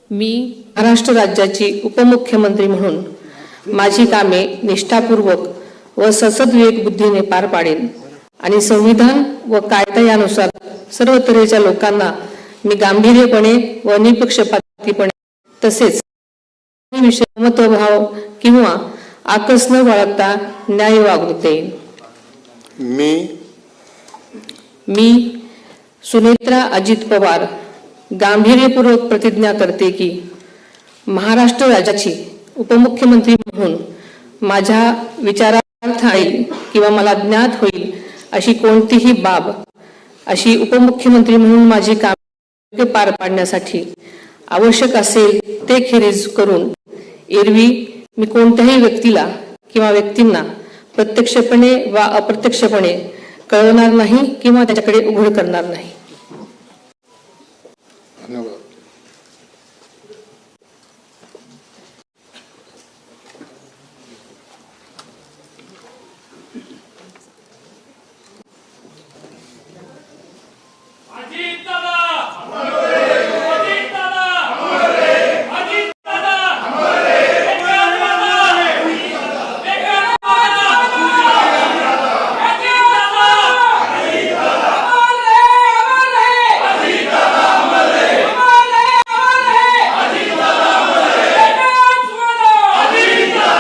मी महाराष्ट्र राज्याची उपमुख्यमंत्री म्हणून माझी कामे निष्ठापूर्वक व ससद्विवेक बुद्धीने पार पाडेन आणि संविधान व कायदा यानुसार सर्व तऱ्हेच्या लोकांना मी गांभीर्यपणे व निपक्षपातीपणे तसेच महत्वभाव किंवा आकस न बाळगता न्याय वागणूक देईन. मी सुनेत्रा अजित पवार गांभीर्यपूर्वक प्रतिज्ञा करते की महाराष्ट्र राज्याची उपमुख्यमंत्री म्हणून माझ्या विचारार्थ येईल किंवा मला ज्ञात होईल अशी कोणतीही बाब अशी उपमुख्यमंत्री म्हणून माझी कामे पार पाडण्यासाठी आवश्यक असेल ते खेरीज करून एरवी मी कोणत्याही व्यक्तीला किंवा व्यक्तींना प्रत्यक्षपणे वा अप्रत्यक्षपणे कळवणार नाही किंवा त्याच्याकडे उघड करणार नाही.